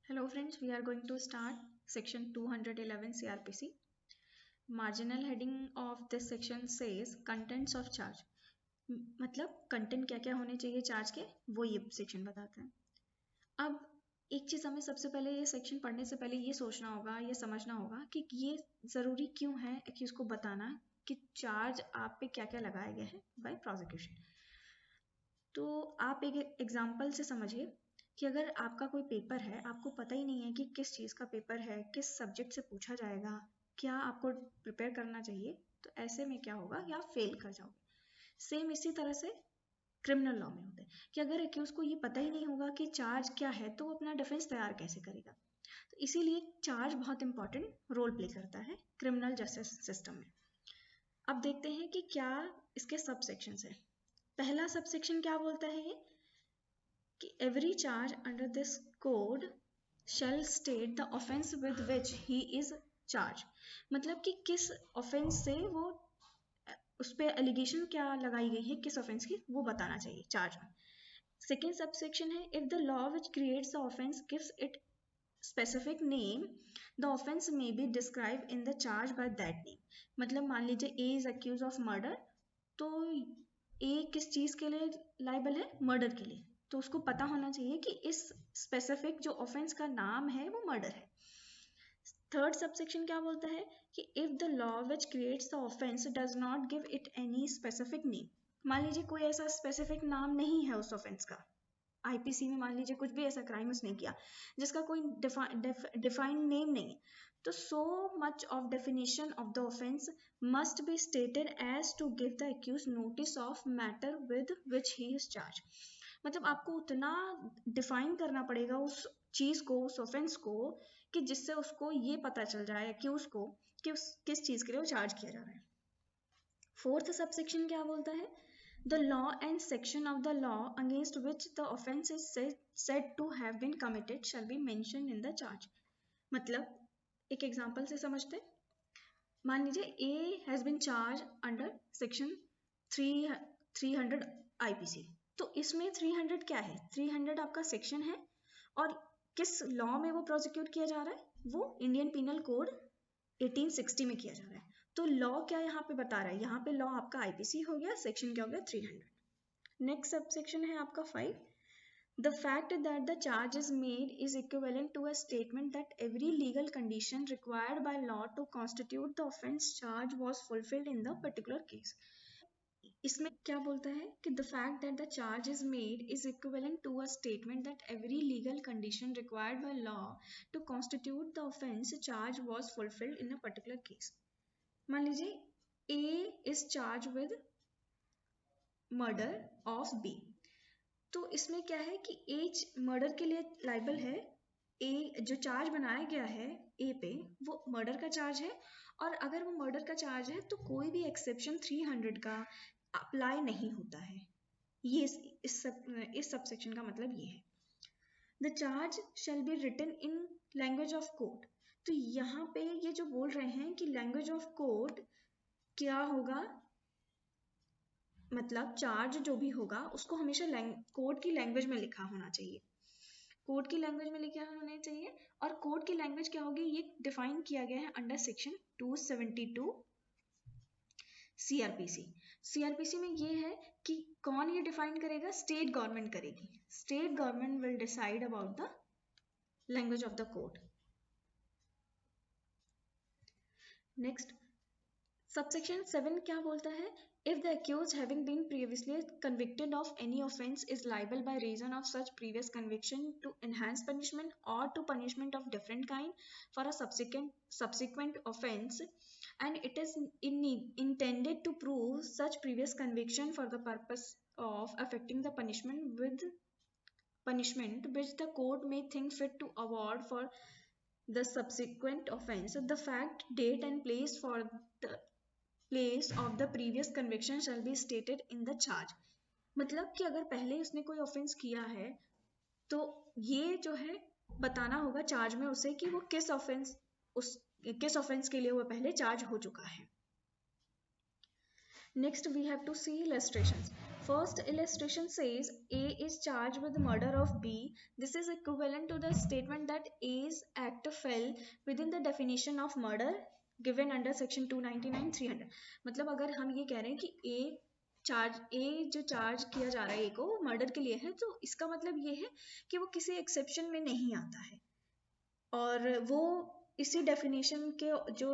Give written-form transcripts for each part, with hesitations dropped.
Hello friends, we are going to start section 211 CRPC. Marginal heading of this section says contents of charge. मतलब content क्या क्या होने चाहिए charge के, वो ये सेक्शन बताता है। अब एक चीज़ हमें सबसे पहले ये सेक्शन पढ़ने से पहले ये सोचना होगा, ये समझना होगा कि ये ज़रूरी क्यों है कि उसको बताना कि चार्ज आप पे क्या क्या लगाया गया है बाय प्रोसिक्यूशन। तो आप एक एग्जाम्पल से समझिए कि अगर आपका कोई पेपर है, आपको पता ही नहीं है कि किस चीज़ का पेपर है, किस सब्जेक्ट से पूछा जाएगा, क्या आपको प्रिपेयर करना चाहिए, तो ऐसे में क्या होगा, या आप फेल कर जाओगे। सेम इसी तरह से क्रिमिनल लॉ में होता है कि अगर एक्यूज को ये पता ही नहीं होगा कि चार्ज क्या है तो वो अपना डिफेंस तैयार कैसे करेगा। तो इसीलिए चार्ज बहुत इंपॉर्टेंट रोल प्ले करता है क्रिमिनल जस्टिस सिस्टम में। अब देखते हैं कि क्या इसके सब सेक्शंस हैं। पहला सब सेक्शन क्या बोलता है ये कि every charge under this code shall state the offence with which he is charge. मतलब कि किस ऑफेंस से वो, उस पर एलिगेशन क्या लगाई गई है, किस ऑफेंस की, वो बताना चाहिए चार्ज में। सेकेंड सब सेक्शन है if the law which creates the offence gives it specific name, the offense may be described in the charge by that name. मतलब मान लीजिए A is accused of murder, तो A किस चीज़ के लिए liable है, murder के लिए, तो उसको पता होना चाहिए कि इस स्पेसिफिक जो ऑफेंस का नाम है वो मर्डर है। थर्ड सबसेक्शन क्या बोलता है कि if the law which creates the offence does not give it any specific name. मान लीजिए कोई ऐसा स्पेसिफिक नाम नहीं है उस ऑफेंस का, आईपीसी में मान लीजिए कुछ भी ऐसा क्राइम उसने किया जिसका कोई डिफाइंड नेम नहीं है, तो so much of definition of the offence must be stated as to give the accuse notice of matter with which he is charge. मतलब आपको उतना डिफाइन करना पड़ेगा उस चीज को, उस ऑफेंस को, कि जिससे उसको ये पता चल जाए कि उसको कि किस चीज के लिए वो चार्ज किया जा रहा है। फोर्थ सबसेक्शन क्या बोलता है, the law and section of the law against which the offence is said to have been committed shall be mentioned in the charge। मतलब एक एग्जांपल से समझते, मान लीजिए A has been charged under section 300 IPC। तो इसमें 300 क्या है, 300 आपका सेक्शन है और किस लॉ में वो प्रोसिक्यूट किया जा रहा है, वो इंडियन पीनल कोड 1860 में किया जा रहा है। तो लॉ क्या यहाँ पे बता रहा है, यहाँ पे लॉ आपका आईपीसी हो गया, सेक्शन क्या हो गया 300। नेक्स्ट सब सेक्शन है आपका 5, the fact that the charge is made is equivalent to a statement that every legal condition required by law to constitute the offence charge was fulfilled in the particular case. इसमें क्या बोलता है कि the fact that the charge is made is equivalent to a statement that every legal condition required by law to constitute the offence charge was fulfilled in a particular case. मान लीजिए A is charge with murder of B, तो इसमें क्या है कि A murder के लिए liable है, A जो चार्ज बनाया गया है A पे वो मर्डर का चार्ज है, और अगर वो मर्डर का चार्ज है तो कोई भी एक्सेप्शन 300 का अप्लाई नहीं होता है। ये इस सबसेक्शन का मतलब ये है। The charge shall be written in language of court. तो यहाँ पे ये जो बोल रहे हैं कि लैंग्वेज ऑफ कोर्ट क्या होगा, मतलब चार्ज जो भी होगा उसको हमेशा कोर्ट की लैंग्वेज में लिखा होना चाहिए, कोर्ट की लैंग्वेज में लिखा होना चाहिए। और कोर्ट की लैंग्वेज क्या होगी, ये डिफाइन किया गया है अंडर सेक्शन 272 सीआरपीसी। सीआरपीसी में ये है कि कौन ये डिफाइन करेगा, स्टेट गवर्नमेंट करेगी। State government will decide about the language of the court. Next subsection 7 क्या बोलता है, if the accused having been previously convicted of any offence is liable by reason of such previous conviction to enhanced punishment or to punishment of different kind for a subsequent offence, and it is intended to prove such previous conviction for the purpose of affecting the punishment which the court may think fit to award for the subsequent offence, the fact, date and place for the place of the previous conviction shall be stated in the charge। मतलब कि अगर पहले उसने कोई offence किया है तो ये जो है बताना होगा चार्ज में उसे कि वो किस ऑफेंस के लिए वो पहले चार्ज हो चुका है। Next we have to see illustrations. first illustration says A is charged with the murder of B. This is equivalent to the statement that A's act fell within the definition of murder given under section 299 300. मतलब अगर हम ये कह रहे हैं कि A जो charge किया जा रहा है A को मर्डर के लिए है, तो इसका मतलब ये है कि वो किसी एक्सेप्शन में नहीं आता है और वो इसी डेफिनेशन के जो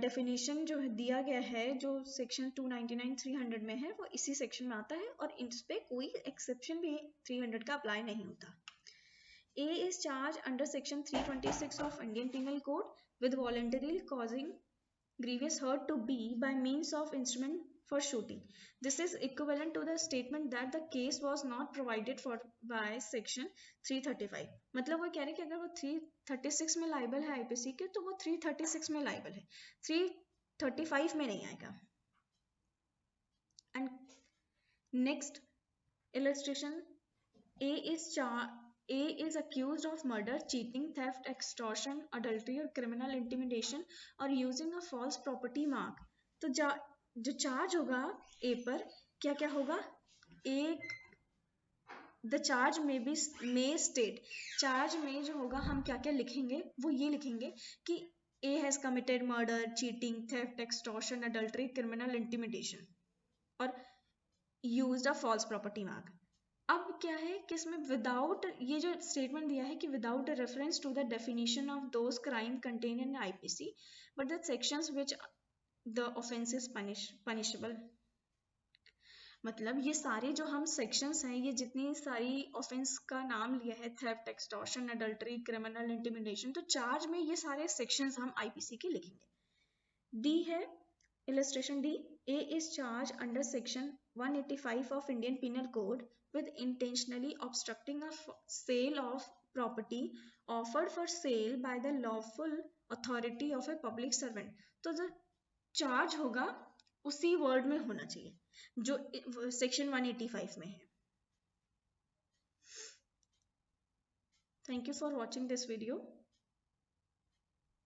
डेफिनेशन जो दिया गया है जो सेक्शन 299 300 में है वो इसी सेक्शन में आता है और इस पे कोई एक्सेप्शन भी 300 का अप्लाई नहीं होता. A is charged under section 326 of Indian Penal Code with voluntarily causing grievous hurt to B by means of instrument for shooting. This is equivalent to the statement that the case was not provided for by section 335. मतलब वो कह रहे हैं कि अगर वो 336 में liable है आईपीसी के तो वो 336 में लाइबल है, 335 में नहीं आएगा. And next illustration, A is accused of murder, cheating, theft, extortion, adultery or criminal intimidation or using a false property mark. तो जो चार्ज होगा A पर क्या क्या होगा? एक the charge may state, charge में जो होगा हम क्या क्या लिखेंगे वो ये लिखेंगे कि A has committed murder, cheating, theft, extortion, adultery, criminal intimidation और used a false property mark. अब क्या है कि इसमें विदाउट ये जो स्टेटमेंट दिया है कि without reference to the definition of those crime contain in IPC but the sections which the offence is punishable. मतलब ये सारे जो हम सेक्शंस हैं, ये जितनी सारी ऑफेंस का नाम लिया है, theft, extortion, adultery, criminal intimidation, तो चार्ज में ये सारे सेक्शंस हम आईपीसी के लिखेंगे. डी है illustration D. A is charged under section 185 of Indian Penal Code with intentionally obstructing a sale of property offered for sale by the lawful authority of a public servant. तो जो charge होगा उसी word में होना चाहिए जो section 185 में है. Thank you for watching this video.